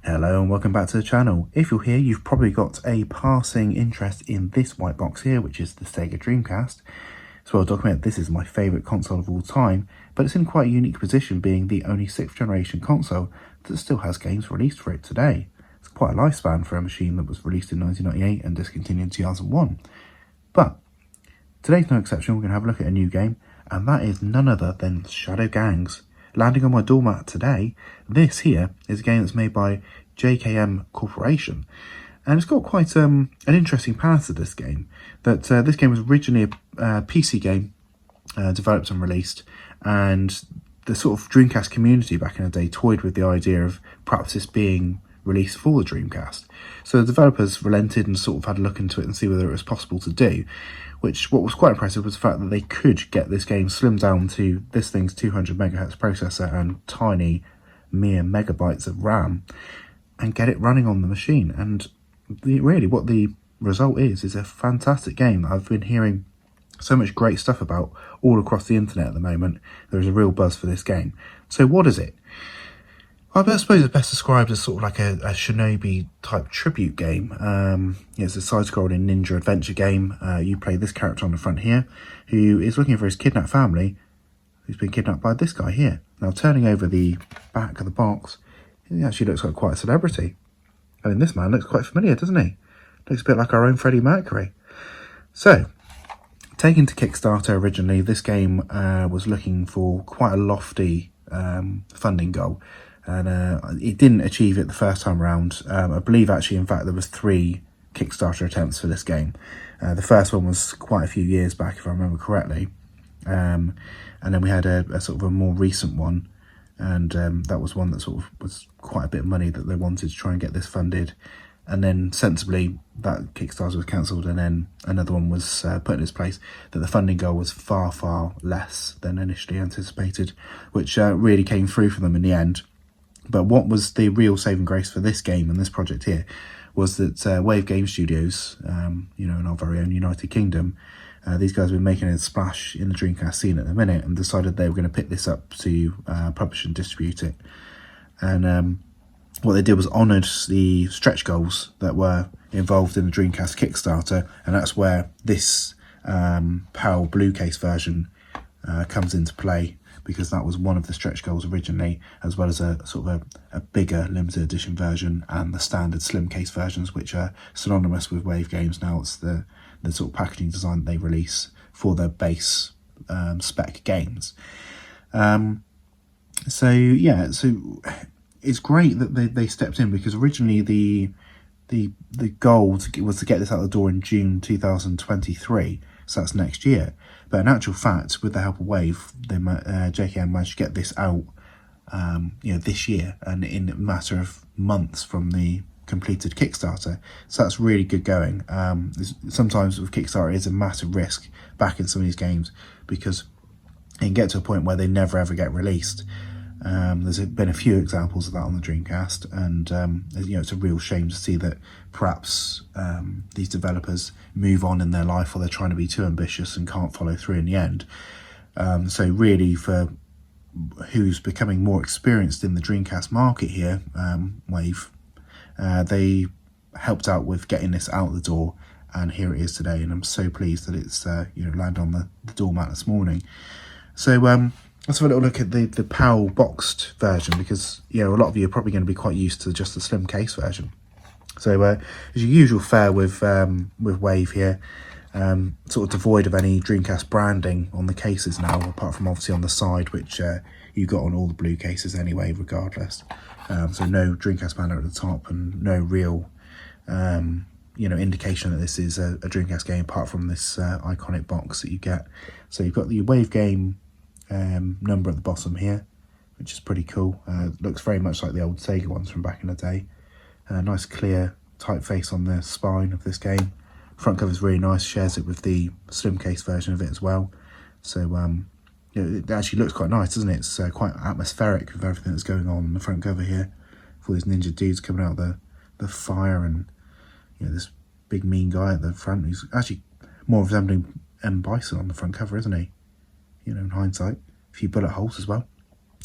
Hello and welcome back to the channel. If you're here, you've probably got a passing interest in this white box here, which is the Sega Dreamcast. It's well documented this is my favourite console of all time, but it's in quite a unique position being the only 6th generation console that still has games released for it today. It's quite a lifespan for a machine that was released in 1998 and discontinued in 2001. But today's no exception. We're going to have a look at a new game, and that is none other than Shadow Gangs. Landing on my doormat today, this here is a game that's made by JKM Corporation, and it's got quite an interesting path to this game. That this game was originally a PC game developed and released, and the sort of Dreamcast community back in the day toyed with the idea of perhaps this being released for the Dreamcast. So the developers relented and sort of had a look into it and see whether it was possible to do. What was quite impressive was the fact that they could get this game slimmed down to this thing's 200 megahertz processor and tiny mere megabytes of RAM and get it running on the machine. And really what the result is a fantastic game that I've been hearing so much great stuff about all across the internet at the moment. There's a real buzz for this game. So what is it? I suppose it's best described as sort of like a Shinobi type tribute game. It's a side-scrolling ninja adventure game. You play this character on the front here, who is looking for his kidnapped family, who's been kidnapped by this guy here. Now, turning over the back of the box, he actually looks like quite a celebrity. I mean, this man looks quite familiar, doesn't he? Looks a bit like our own Freddie Mercury. So, taken to Kickstarter originally, this game was looking for quite a lofty funding goal. And it didn't achieve it the first time around. I believe actually, in fact, there was 3 Kickstarter attempts for this game. The first one was quite a few years back, if I remember correctly. And then we had a sort of a more recent one. And that was one that sort of was quite a bit of money that they wanted to try and get this funded. And then sensibly, that Kickstarter was cancelled, and then another one was put in its place. That the funding goal was far, far less than initially anticipated, which really came through for them in the end. But what was the real saving grace for this game and this project here was that Wave Game Studios, in our very own United Kingdom, these guys have been making a splash in the Dreamcast scene at the minute and decided they were going to pick this up to publish and distribute it. And what they did was honoured the stretch goals that were involved in the Dreamcast Kickstarter, and that's where this PAL Blue Case version comes into play, because that was one of the stretch goals originally, as well as a sort of a bigger limited edition version and the standard slim case versions, which are synonymous with Wave Games now. It's the sort of packaging design that they release for their base spec games. So it's great that they stepped in, because originally the goal was to get this out the door in June 2023. So that's next year. But in actual fact, with the help of Wave, JKM managed to get this out, this year, and in a matter of months from the completed Kickstarter. So that's really good going. Sometimes with Kickstarter, it's a massive risk back in some of these games, because it can get to a point where they never ever get released. There's been a few examples of that on the Dreamcast, and it's a real shame to see that perhaps these developers move on in their life, or they're trying to be too ambitious and can't follow through in the end. So really, for who's becoming more experienced in the Dreamcast market here, Wave, they helped out with getting this out the door, and here it is today. And I'm so pleased that it's landed on the doormat this morning. So let's have a little look at the PAL boxed version, because a lot of you are probably going to be quite used to just the slim case version. So as your usual fare with Wave here, sort of devoid of any Dreamcast branding on the cases now, apart from obviously on the side, which you got on all the blue cases anyway, regardless. So no Dreamcast banner at the top, and no real indication that this is a Dreamcast game, apart from this iconic box that you get. So you've got the Wave Game number at the bottom here, which is pretty cool. Looks very much like the old Sega ones from back in the day. Nice clear typeface on the spine of this game. Front cover is really nice, shares it with the slim case version of it as well. So it actually looks quite nice, doesn't it? It's quite atmospheric with everything that's going on the front cover here. For these ninja dudes coming out of the fire, and this big mean guy at the front, who's actually more resembling M. Bison on the front cover, isn't he? In hindsight. A few bullet holes as well.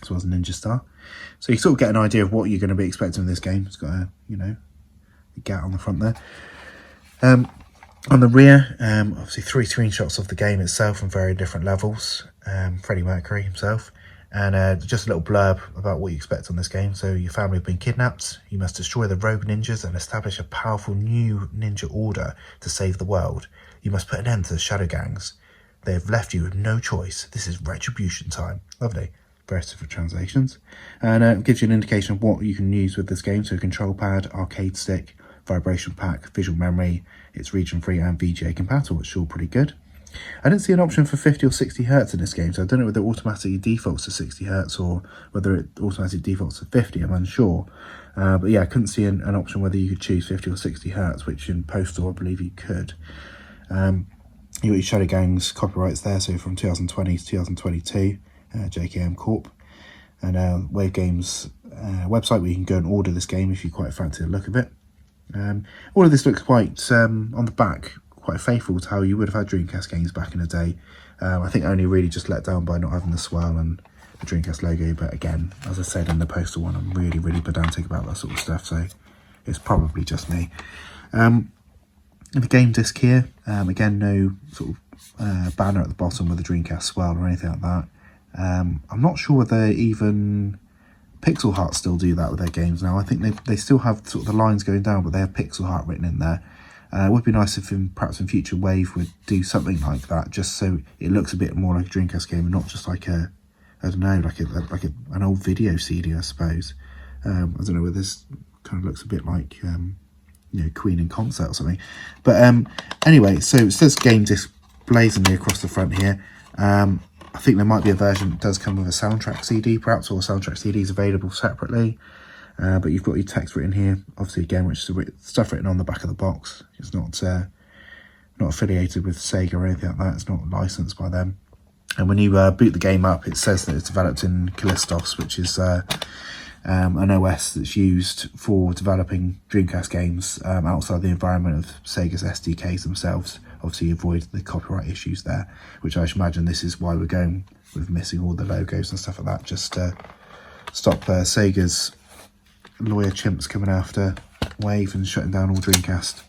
as well as a Ninja Star. So you sort of get an idea of what you're going to be expecting in this game. It's got a, a gat on the front there. On the rear, obviously 3 screenshots of the game itself on very different levels. Freddie Mercury himself. And just a little blurb about what you expect on this game. So your family have been kidnapped. You must destroy the rogue ninjas and establish a powerful new ninja order to save the world. You must put an end to the shadow gangs. They have left you with no choice. This is retribution time. Lovely. Various different translations. And it gives you an indication of what you can use with this game. So control pad, arcade stick, vibration pack, visual memory. It's region free and VGA compatible, which is all pretty good. I didn't see an option for 50 or 60 Hz in this game, so I don't know whether it automatically defaults to 60 Hz or whether it automatically defaults to 50, I'm unsure. But yeah, I couldn't see an option whether you could choose 50 or 60 Hz, which in Postal I believe you could. You got your Shadow Gangs copyrights there, so from 2020 to 2022, JKM Corp. And Wave Games website where you can go and order this game if you quite fancy the look of it. All of this looks quite, on the back, quite faithful to how you would have had Dreamcast games back in the day. I think only really just let down by not having the swirl and the Dreamcast logo, but again, as I said in the Postal one, I'm really, really pedantic about that sort of stuff, so it's probably just me. The game disc here, again, no sort of banner at the bottom with the Dreamcast swirl or anything like that. I'm not sure whether even Pixel Heart still do that with their games now. I think they still have sort of the lines going down, but they have Pixel Heart written in there. It would be nice if perhaps in future Wave would do something like that, just so it looks a bit more like a Dreamcast game and not just like a, I don't know, like an old video CD, I suppose. I don't know whether this kind of looks a bit like Queen in concert or something. But anyway, so it says game disc blazingly across the front here. I think there might be a version that does come with a soundtrack CD, perhaps, or a soundtrack CD is available separately. But you've got your text written here, obviously again, which is stuff written on the back of the box. It's not affiliated with Sega or anything like that. It's not licensed by them. And when you boot the game up, it says that it's developed in Callistos, which is an OS that's used for developing Dreamcast games outside the environment of Sega's SDKs themselves. Obviously, avoid the copyright issues there, which I should imagine this is why we're going with missing all the logos and stuff like that, just to stop Sega's lawyer chimps coming after Wave and shutting down all Dreamcast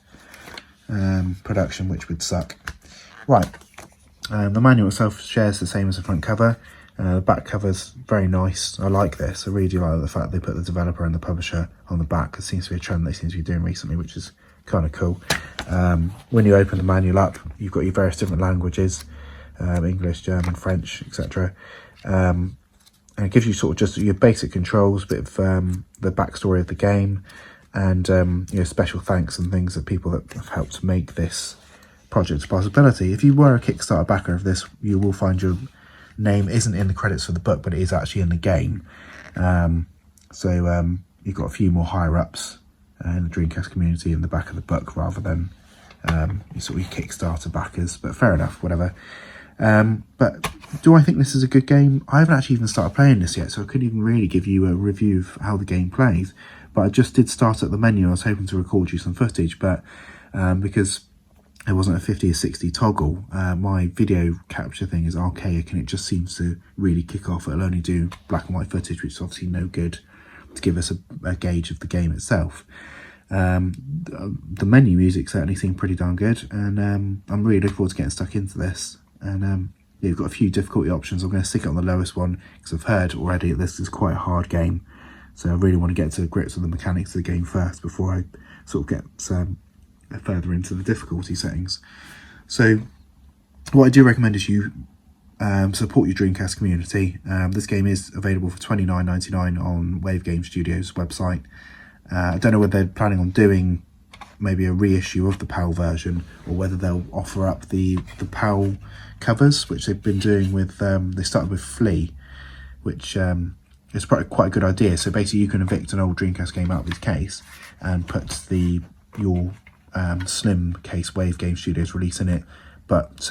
production, which would suck. Right, the manual itself shares the same as the front cover. The back cover's very nice. I like this. I really do like the fact they put the developer and the publisher on the back. It seems to be a trend they seem to be doing recently, which is kind of cool. When you open the manual up, you've got your various different languages, English, German, French, etc. And it gives you sort of just your basic controls, a bit of the backstory of the game, and special thanks and things that people that have helped make this project a possibility. If you were a Kickstarter backer of this, you will find your name isn't in the credits for the book, but it is actually in the game. So you've got a few more higher ups in the Dreamcast community in the back of the book rather than your sort of Kickstarter backers. But fair enough, whatever. But do I think this is a good game? I haven't actually even started playing this yet, so I couldn't even really give you a review of how the game plays. But I just did start at the menu. I was hoping to record you some footage, but because it wasn't a 50 or 60 toggle, my video capture thing is archaic and it just seems to really kick off. It'll only do black and white footage, which is obviously no good to give us a gauge of the game itself. The menu music certainly seemed pretty darn good, and I'm really looking forward to getting stuck into this. And you've got a few difficulty options. I'm going to stick it on the lowest one because I've heard already that this is quite a hard game, so I really want to get to grips with the mechanics of the game first before I sort of get further into the difficulty settings. So what I do recommend is you support your Dreamcast community. This game is available for $29.99 on Wave Game Studios website. I don't know whether they're planning on doing maybe a reissue of the PAL version, or whether they'll offer up the PAL covers, which they've been doing with, they started with Flea, which is quite a good idea. So basically you can evict an old Dreamcast game out of its case and put your slim case Wave Game Studios release in it, but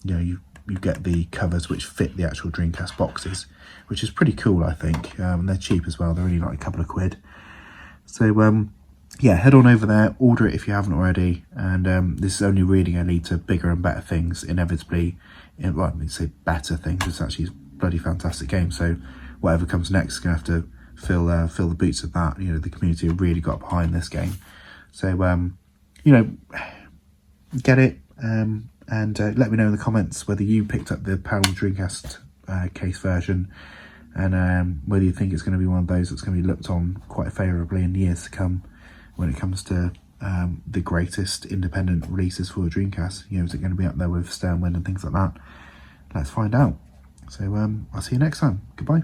you get the covers which fit the actual Dreamcast boxes, which is pretty cool, I think. And they're cheap as well. They're only like a couple of quid. So yeah, head on over there, order it if you haven't already, and this is only really going to lead to bigger and better things, inevitably. Well, I mean, say better things, it's actually bloody fantastic game. So whatever comes next is going to have to fill the boots of that. You know, the community have really got behind this game. So, you know, get it, and let me know in the comments whether you picked up the Parallel Dreamcast case version, and whether you think it's going to be one of those that's going to be looked on quite favourably in years to come when it comes to the greatest independent releases for the Dreamcast. You know, is it going to be up there with Sternwind and things like that? Let's find out. So I'll see you next time. Goodbye.